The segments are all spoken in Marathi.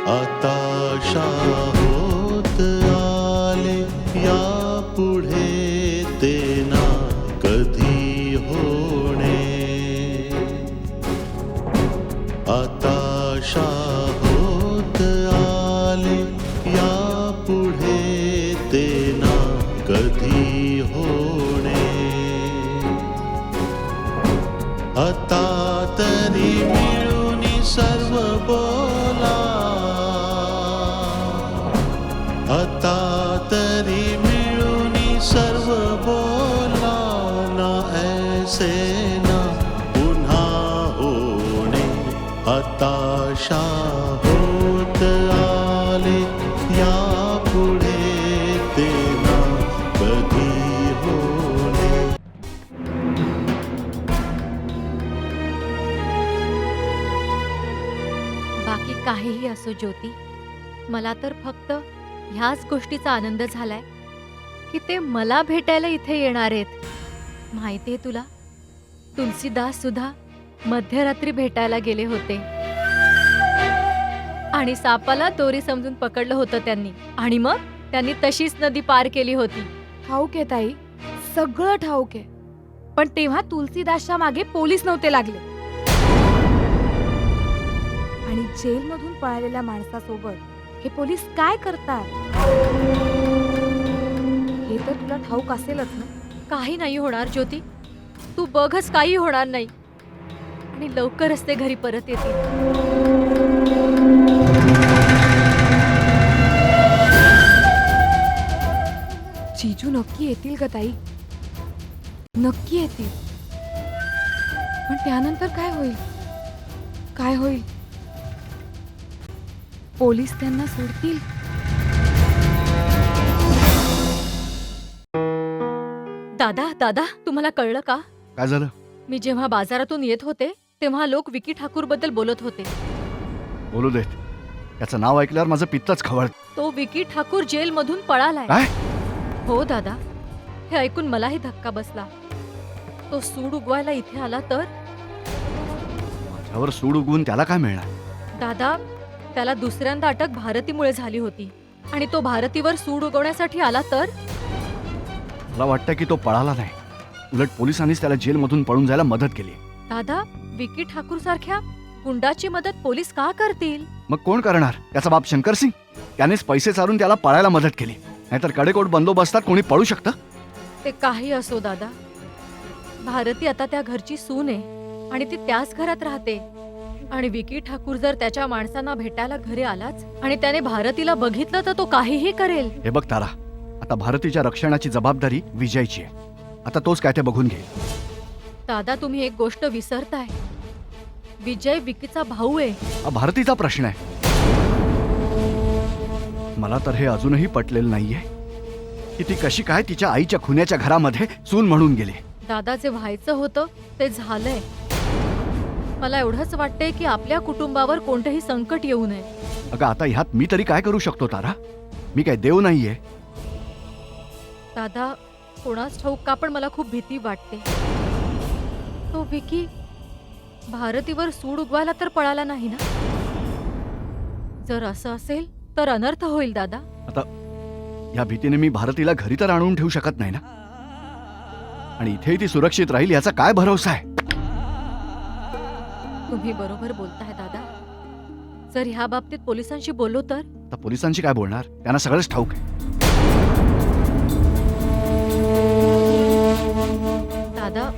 आताशा होत आले या पुढे ते ना कधी होणे. आताशा होत आले या पुढे ते ना कधी होणे. आता तरी मिळून सर्व बोला. आता तरी मिळून सर्व बोला ना ऐसे ना पुन्हा होणे. हताशा होत आले या पुढे ते ना कधी होणे. बाकी काहीही असो ज्योती, मला तर फक्त ह्याच गोष्टीचा आनंद झालाय की ते मला भेटायला इथे येणार आहेत. माहितीये तुला, तुलसीदास सुद्धा मध्यरात्री भेटायला गेले होते आणि सापाला दोरी समजून पकडलं होतं त्यांनी, आणि मग त्यांनी तशीच नदी पार केली होती. ठाऊक आहे ताई, सगळं ठाऊक आहे. पण तेव्हा तुलसीदासच्या मागे पोलीस नव्हते लागले. आणि जेलमधून पळालेल्या माणसासोबत हे पोलीस काय करतात हे तर तुला ठाऊक असेलच ना. काही नाही होणार ज्योती, तू बघच, काही होणार नाही. आणि लवकरच ते घरी परत येतील. जीजू नक्की येतील ग ताई, नक्की येतील. पण त्यानंतर काय होईल, काय होईल? पोलीस त्यांना सोडतील? दादा दादा, तुम्हाला कळलं का? काय झालं? मी जेव्हा बाजारातून येत होते तेव्हा लोक विकी ठाकूर बद्दल बोलत होते. बोलू देत, त्याचं नाव ऐकल्यावर माझं पित्तच खवळत. तो विकी ठाकूर जेलमधून पळालाय. काय? हो दादा, हे ऐकून मलाही धक्का बसला. तो सूड उगवायला इथे आला तर? माझ्यावर सूड उगवून त्याला काय मिळणार? दादा, त्याला दुसऱ्यांदा अटक भारतीमुळे झाली होती आणि तो भारतीवर सूड उगवण्यासाठी आला तर? मला वाटतं की तो पळाला नाही, उलट पोलिसांनीच त्याला जेलमधून पळून जायला मदत केली. दादा, विकी ठाकूर सारख्या गुंडाची मदत पोलीस का करतील? मग कोण करणार? त्याचा बाप शंकर सिंग, त्यानेच पैसे चालून त्याला पळायला मदत केली. नाहीतर कडेकोट बंदोबस्तात कोणी पळू शकतं? ते काही असो दादा, भारती आता त्या घरची सून आहे आणि ती त्याच घरात राहते. आणि विकी ठाकूर जर त्याच्या माणसांना भेटायला घरी आलाच आणि त्याने भारतीला बघितलं तर तो काहीही करेल. हे बघ तारा, आता भारतीच्या रक्षणाची जबाबदारी विजयची आहे. आता तोच काय ते बघून घे. दादा, तुम्ही एक गोष्ट विसरताय. विजय विकीचा भाऊ आहे. हा भारतीचा प्रश्न आहे. मला तर हे अजूनही पटलेलं नाहीये की ती कशी काय तिच्या आईच्या खुन्याच्या घरामध्ये सून म्हणून गेली. दादा, जे व्हायचं होतं ते झालंय. मला एवढंच वाटतंय की आपल्या कुटुंबावर कोणतंही संकट येऊ नये. अगं, आता ह्यात मी तरी काय करू शकतो तारा? मी काय देव नाहीये. दादा, कोणाच ठाऊक का, पण मला खूप भीती वाटते. तो विकी भारतीवर सूड उगवायला तर पळाला नाही ना? जर असं असेल तर अनर्थ होईल दादा. आता या भीतीने मी भारतीला घरी तर आणून ठेवू शकत नाही ना, आणि इथेही ती सुरक्षित राहील याचा काय भरोसा आहे? तुम्ही बरोबर बोलताय दादा. जर ह्या बाबतीत पोलिसांशी बोललो तर? पोलिसांशी काय बोलणार? त्यांना सगळंच ठाऊक आहे. दादा,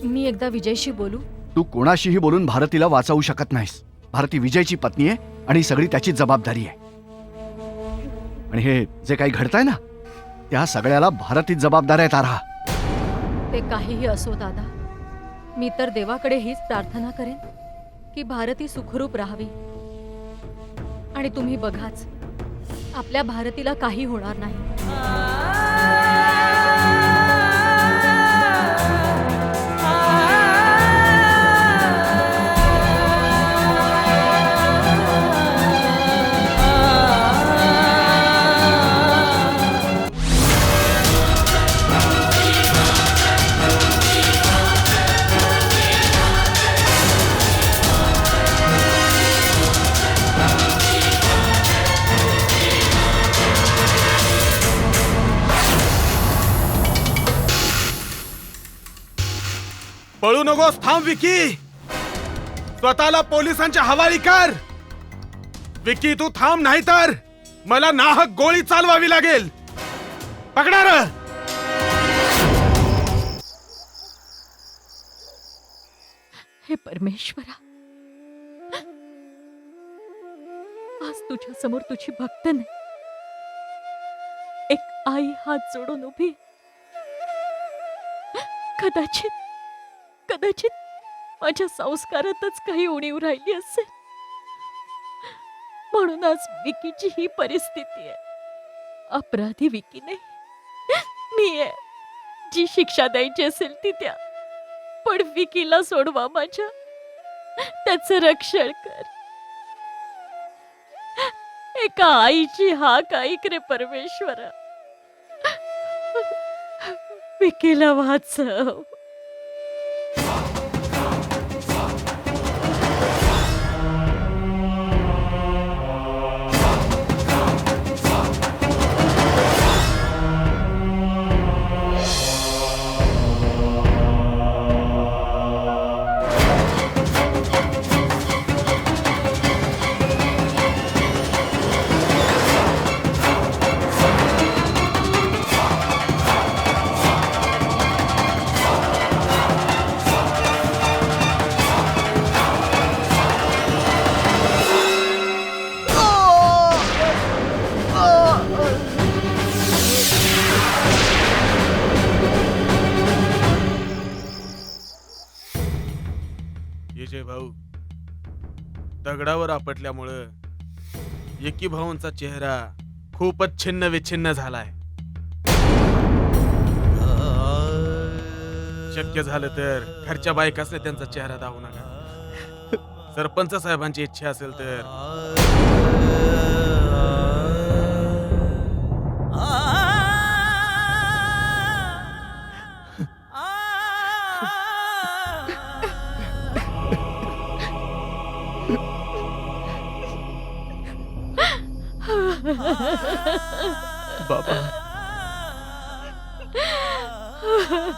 मी एकदा विजयशी बोलू? तू कोणाशीही बोलून भारतीला वाचवू शकत नाहीस. भारती विजयची पत्नी आहे आणि सगळी त्याची जबाबदारी आहे. आणि हे जे काही घडतंय ना, त्या सगळ्याला भारतीच जबाबदार आहे तारा. ते काहीही असो दादा, मी तर देवाकडे हीच प्रार्थना करेन की भारती सुखरूप राहावी. आणि तुम्ही बघाच, आपल्या भारतीला काही होणार नाही. पळू नकोस, थांब विकी. स्वतःला पोलिसांच्या हवाली कर. विकी तू थांब, नाही तर मला नाहक गोळी चालवावी लागेल. पकडा र. हे परमेश्वरा, आज तुझ्या समोर तुझी भक्त नाही, एक आई हात जोडून उभी. कदाचित माझ्या संस्कारातच काही उणीव राहिली असेल, म्हणून आज विकीची ही परिस्थिती आहे. अपराधी विकी नाही, मी आहे. जी शिक्षा द्यायची असेल ती द्या, पण विकीला सोडवा माझ्या. त्याचं रक्षण कर. एका आईची हाक ऐक रे परमेश्वरा. विकीला वाचव. विजय भाऊ, दगडावर आपटल्यामुळं एकी भाऊंचा चेहरा खूपच छिन्न विछिन्न झालाय. शक्य झालं तर घरच्या बायकासने त्यांचा चेहरा दाखवू नका. सरपंच साहेबांची इच्छा असेल तर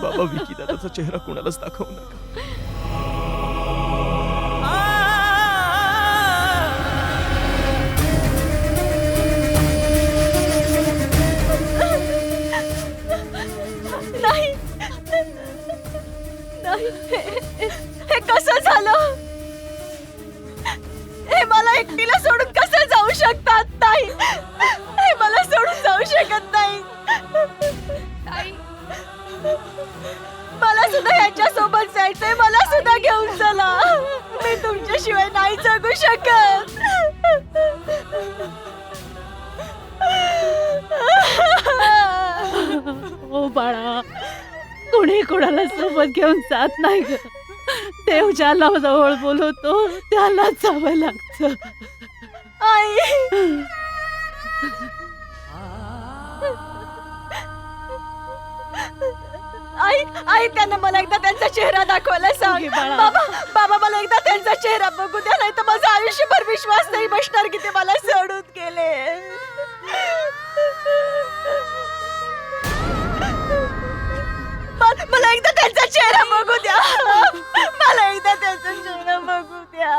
बाबा विकी दादाचा चेहरा कोणालाच दाखवू नका. नाही नाही, हे कसं झालं? हे मला एकटीला सोडून कसं जाऊ शकतात? नाही, हे मला सोडून जाऊ शकत नाही. मला सुद्धा ह्याच्या सोबत जायचंय. मला सुद्धा घेऊन चला. मी तुमच्याशिवाय नाही जगू शकत. ओ बाळा, कोणी कोणाला सोबत घेऊन जात नाही ग. देव ज्याला जवळ बोलवतो त्यालाच जावं लागतं. आई, आई, आई, त्यांना मला एकदा त्यांचा चेहरा दाखवायला सांग. ओके बाळा. बाबा, मला एकदा त्यांचा चेहरा बघू द्या, नाही तर माझा आयुष्यभर विश्वास नाही बसणार की ते मला सोडून गेले. मला एकदा त्यांचा चेहरा बघू द्या. मला एकदा त्यांचा चेहरा बघू द्या.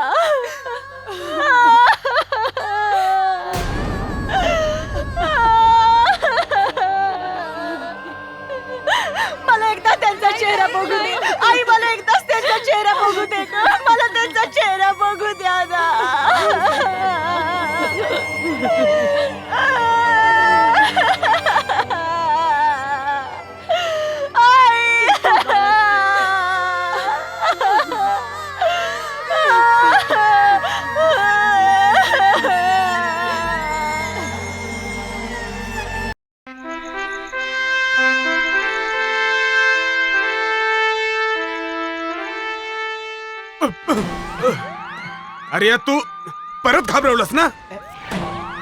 मला एकदा त्यांचा चेहरा बघू दे. आई, मला एकदाच त्यांचा चेहरा बघू दे ग. मला त्यांचा चेहरा बघू द्या ना. अरे तू परत घाबरवलंस ना?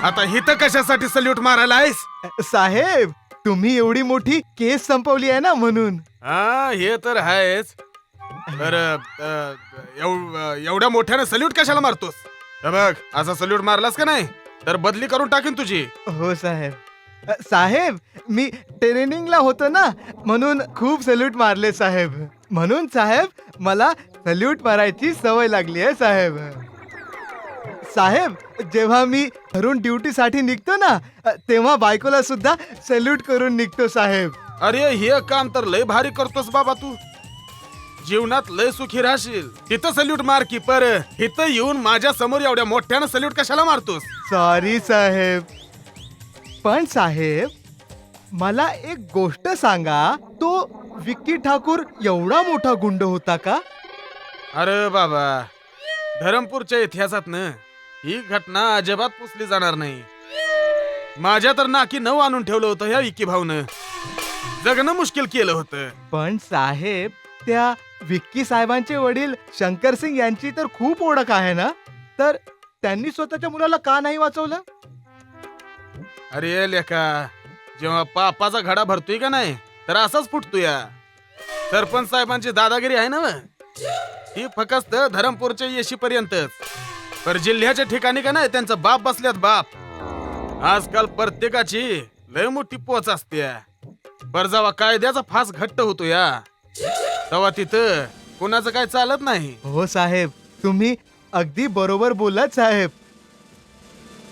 आता हिथं कशासाठी सल्यूट मारायला आहेस? साहेब, तुम्ही एवढी मोठी केस संपवली आहे ना म्हणून. हा, हे तर आहेच. तर एवढ्या मोठ्याने सल्यूट कशाला मारतोस? हे बघ, असा सल्यूट मारलास का नाही तर बदली करून टाकीन तुझी. हो साहेब. साहेब, मी ट्रेनिंगला होतो ना म्हणून खूप सल्यूट मारले साहेब. म्हणून साहेब मला सल्यूट मारायची सवय लागली आहे साहेब. साहेब जेव्हा मी घरून ड्युटीसाठी निघतो ना तेव्हा बायकोला सुद्धा सल्यूट करून निघतो साहेब. अरे हे काम तर लय भारी करतोस बाबा तू. जीवनात लय सुखी राहशील. तिथं सल्यूट मार की, पर इथं येऊन माझ्या समोर एवढ्या मोठ्यानं सल्यूट कशाला मारतोस? सॉरी साहेब. पण साहेब मला एक गोष्ट सांगा, तो विक्की ठाकूर एवढा मोठा गुंड होता का? अरे बाबा, धरमपूरच्या इतिहासातनं ही घटना अजिबात पुसली जाणार नाही. माझ्या तर नाकी नऊ आणून ठेवलं होतं ह्या विक्की भाऊनं. जगणं मुश्किल केलं होतं. पण साहेब त्या विक्की साहेबांचे वडील शंकर सिंग यांची तर खूप ओळख आहे ना, तर त्यांनी स्वतःच्या मुलाला का नाही वाचवलं? अरे लेका, जेव्हा पापाचा घडा भरतोय का नाही तर असाच फुटतो या. सरपंच साहेबांची दादागिरी आहे ना ही फक्त धरमपूरच्या येशीपर्यंतच. पर जिल्ह्याच्या ठिकाणी का नाही त्यांचा बाप बसल्यात बाप. आजकाल प्रत्येकाची लय मोठी पोच असते. पर जेव्हा कायद्याचा फास घट्ट होतो या तेव्हा तिथं कोणाचं काय चालत नाही. हो साहेब, तुम्ही अगदी बरोबर बोललात साहेब.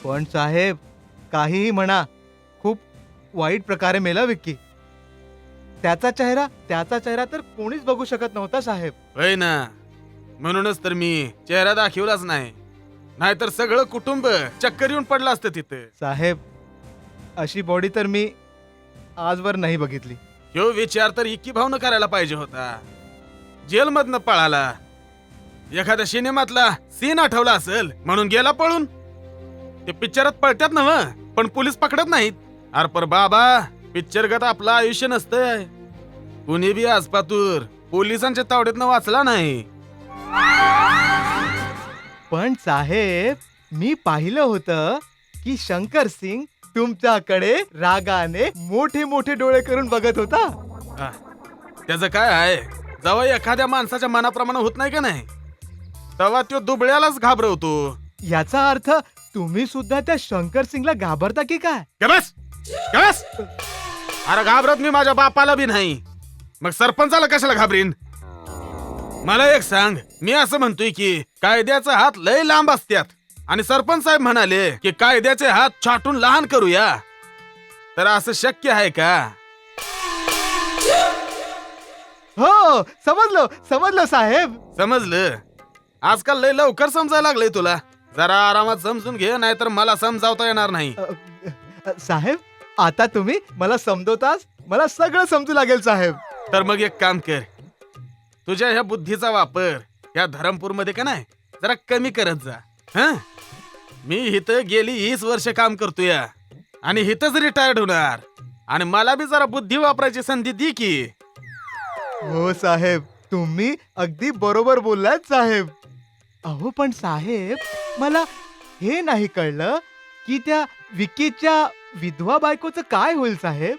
पण साहेब काहीही म्हणा, खूप वाईट प्रकारे मेला विक्की. त्याचा चेहरा तर कोणीच बघू शकत नव्हता साहेब. होय ना, म्हणूनच तर मी चेहरा दाखवलाच नाही. नाहीतर सगळं कुटुंब चक्कर येऊन पडलं असतं तिथं. साहेब अशी बॉडी तर मी आजवर नाही बघितली. ह्यो विचार तर इक्की भावनं करायला पाहिजे होता. जेलमधनं पळाला. एखाद्या सिनेमातला सीन आठवला असेल म्हणून गेला पळून. ते पिक्चरात पळतात ना व, पण पोलीस पकडत नाहीत. अरे पर बाबा, पिक्चरगत आपलं आयुष्य नसतंय. कुणी बी आजपातूर पोलिसांच्या तावडीतनं वाचला नाही. पण साहेब मी पाहिलं होतं की शंकर सिंग तुमच्याकडे रागाने मोठे मोठे डोळे करून बघत होता. आ, त्याचं काय आहे, जेव्हा एखाद्या माणसाच्या मनाप्रमाणे होत नाही का नाही तेव्हा तो दुबळ्यालाच घाबरवतो. याचा अर्थ तुम्ही सुद्धा त्या शंकर सिंगला घाबरता की काय? का बस? का बस? अरे घाबरत मी माझ्या बापाला बी नाही, मग सरपंचाला कशाला घाबरीन? मला एक सांग, मी असं म्हणतोय की कायद्याचा हात लय लांब असतात आणि सरपंच साहेब म्हणाले की कायद्याचे हात छाटून लहान करूया, तर असं शक्य आहे का? हो समजलो साहेब. समजलं? आजकाल लय लवकर समजायला लागलंय तुला. जरा आरामात समजून घे, नाहीतर मला समजावता येणार नाही. साहेब आता तुम्ही मला समजवताच, मला सगळं समजू लागेल साहेब. तर मग एक काम कर, तुझ्या ह्या बुद्धीचा वापर या धरमपूर मध्ये का नाही जरा कमी करत जा. हं? मी इथं गेली 20 वर्ष काम करतोय आणि इथंच रिटायर्ड होणार, आणि मला बी जरा बुद्धी वापरायची संधी दी की. हो साहेब, तुम्ही अगदी बरोबर बोललात साहेब. अहो पण साहेब मला हे नाही कळलं की त्या विकीच्या विधवा बायकोचं काय होईल साहेब?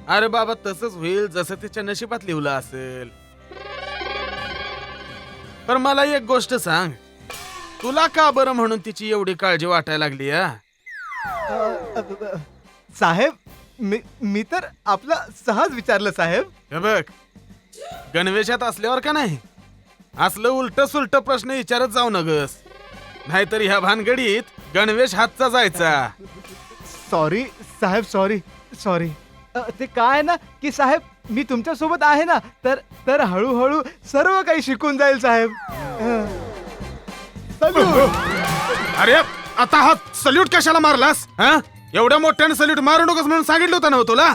अरे बाबा, तसंच होईल जसं तिच्या नशिबात लिहिलं असेल. पण मला एक गोष्ट सांग, तुला का बरं म्हणून तिची एवढी काळजी वाटायला लागली? साहेब मी तर आपलं सहज विचारलं साहेब. हे बघ, गणवेशात असल्यावर का नाही असलं उलट सुलट प्रश्न विचारत जाऊ नगस, नाहीतर ह्या भानगडीत गणवेश हातचा जायचा. सॉरी साहेब, सॉरी. ते काय ना की साहेब मी तुमच्या सोबत आहे ना, तर हळूहळू सर्व काही शिकून जाईल साहेब. अरे आता हा सल्यूट कशाला मारलास? एवढ्या मोठ्याने सल्यूट मारू नकोस म्हणून सांगितलं होतं ना तुला.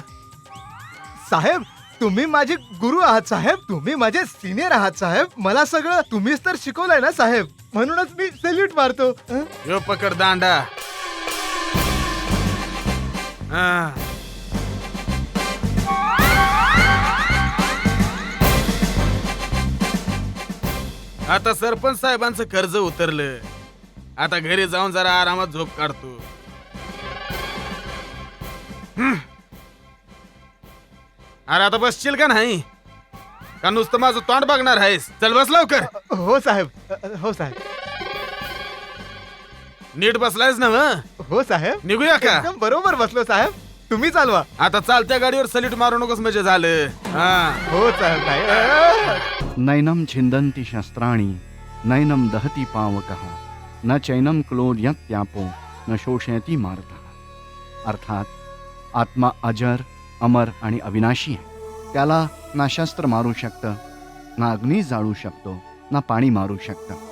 साहेब तुम्ही माझे गुरु आहात साहेब, तुम्ही माझे सिनियर आहात साहेब. मला सगळं तुम्हीच तर शिकवलंय ना साहेब, म्हणूनच मी सल्यूट मारतो. यो पकड दांडा. आता सरपंच साहेबांचं कर्ज उतरलं. आता घरी जाऊन जरा आरामात झोप काढतो. अरे आता बसशील का नाही, का नुसतं माझं तोंड बघणार आहेस? चल बस लवकर. हो साहेब. नीट बसलायस ना? हो साहेब, निघूया का? एकदम बरोबर बसलो साहेब. तुम्ही चालवा. आता चालत्या गाडीवर सलीट मारू नकोस म्हणजे झालं. हा हो साहेब. नैनम छिंदन्ति शस्त्राणि नैनम दहति पावकः न चैनम क्लोर्यत्यापो न शोषयति मारतः. अर्थात आत्मा अजर, अमर आणि अविनाशी आहे. त्याला ना शस्त्र मारू शकतं, ना अग्नी जाळू शकतो, ना पाणी मारू शकतं.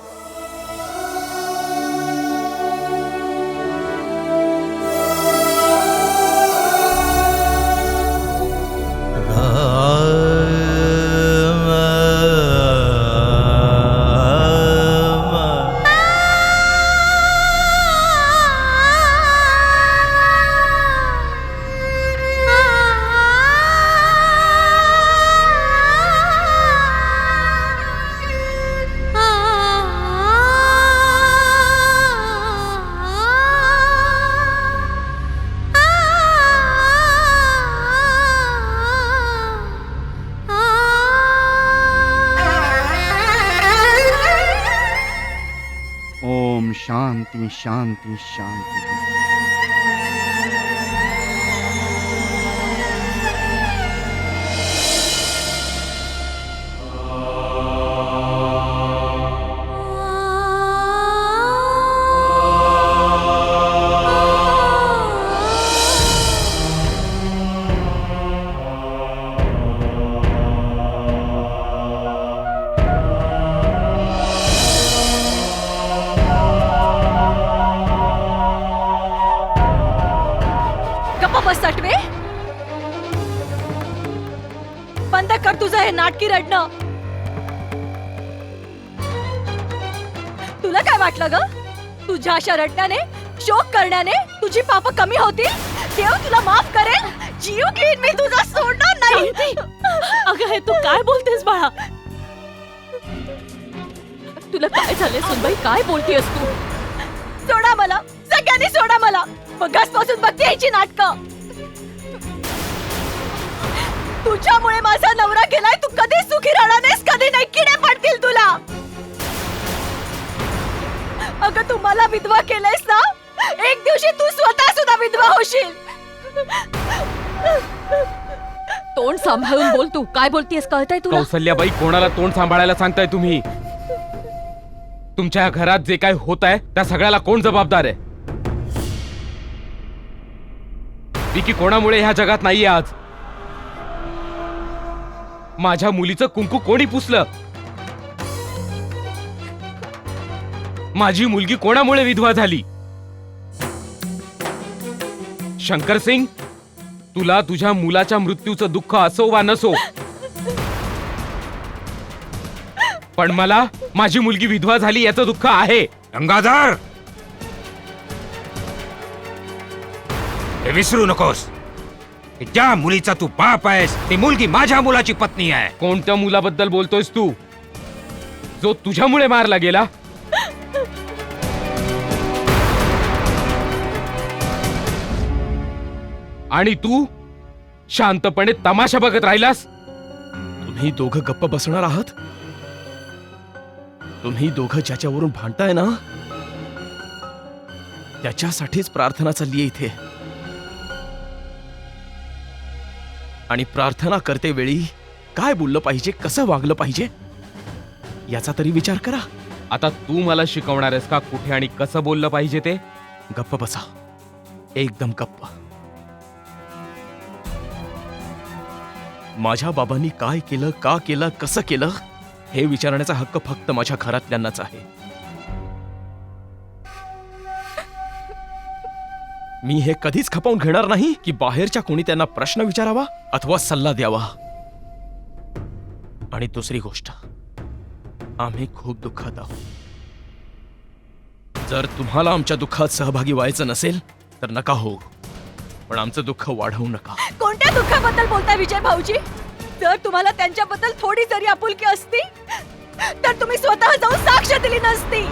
ओम शांती शांती शांती. सटवे, बंद कर तुझं हे नाटकी रडणं. तुला काय वाटलं ग? तुझ्या अशा रडण्याने, शोक करण्याने तुझी पाप कमी होतील? देव तुला माफ करेल. जीव घेईन मी तुझा, सोडणार नाही. अगं हे तू काय बोलतेस बाळा? तुला काय झाले सुनबाई? काय बोलतेस तू? सोडा मला, सगळ्यांनी सोडा मला. मगासपासून बघते याची नाटकं. तुझ्यामुळे माझा नवरा गेलाय. तू कधी सुखी राहणार नाहीस, कधी नाही. किडे पडतील तुला. अगं तू मला विधवा केलंयस ना, एक दिवशी तू स्वतः सुद्धा विधवा होशील. तोंड सांभाळून बोल. तू काय बोलतेस कळतंय तुला? कौसल्याबाई, कोणाला तोंड सांभाळायला सांगताय तुम्ही? तुमच्या घरात जे काय होत आहे त्या सगळ्याला कोण जबाबदार आहे? विकी कोणामुळे ह्या जगात नाहीये आज? माझ्या मुलीचं कुंकू कोणी पुसलं? माझी मुलगी कोणामुळे विधवा झाली? शंकर सिंग, तुला तुझ्या मुलाच्या मृत्यूचं दुःख असो वा नसो, पण मला माझी मुलगी विधवा झाली याचं दुःख आहे. गंगाधर, हे विसरू नकोस की ज्या मुलीचा तू बाप आहेस ती मुलगी माझ्या मुलाची पत्नी आहे. कोणत्या मुलाबद्दल बोलतोयस तू, जो तुझ्यामुळे मारला गेला? आणि तू शांतपणे तमाशा बघत राहिलास? तुम्ही दोघं गप्प बसणार आहात? तुम्ही दोघं ज्याच्यावरून भांडताय ना, त्याच्यासाठीच प्रार्थना चालली इथे. आणि प्रार्थना करते वेळी काय बोललं पाहिजे, कसं वागलं पाहिजे याचा तरी विचार करा. आता तू मला शिकवणार आहेस का कुठे आणि कसं बोललं पाहिजे ते? गप्प बसा, एकदम गप्प. माझ्या बाबांनी काय केलं, का केलं, कसं केलं हे विचारण्याचा हक्क फक्त माझ्या घरातल्यांनाच आहे. मी हे कधीच खपवून घेणार नाही की बाहेरच्या कोणी त्यांना प्रश्न विचारावा अथवा सल्ला द्यावा. आणि दुसरी गोष्ट, आम्ही खूप दुःखात आहोत. जर तुम्हाला आमच्या दुःखात सहभागी व्हायचं नसेल तर नका हो, पण आमचं दुःख वाढवू नका. कोणत्या दुःखाबद्दल बोलताय विजय भाऊजी? जर तुम्हाला त्यांच्याबद्दल थोडी जरी आपुलकी असती तर तुम्ही स्वतः जाऊन साक्ष दिली नसती.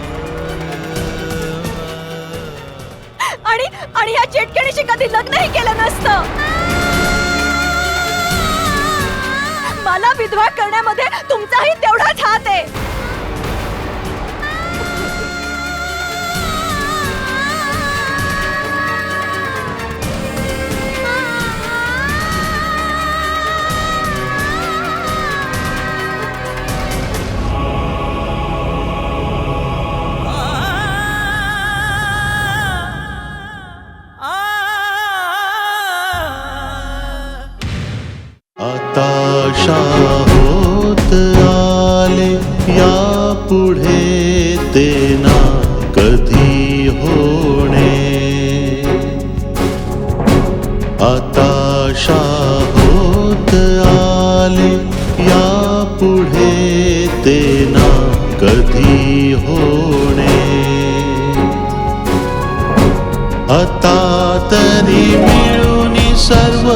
आणि ह्या चेटकेणीशी कधी लग्नही केलं नसतं. मला विधवा करण्यामध्ये तुमचाही तेवढाच हात आहे. या पुढे ते ना कधी होणे. आता होत आले या पुढे ते ना कधी होणे. आता तरी मिळून सर्व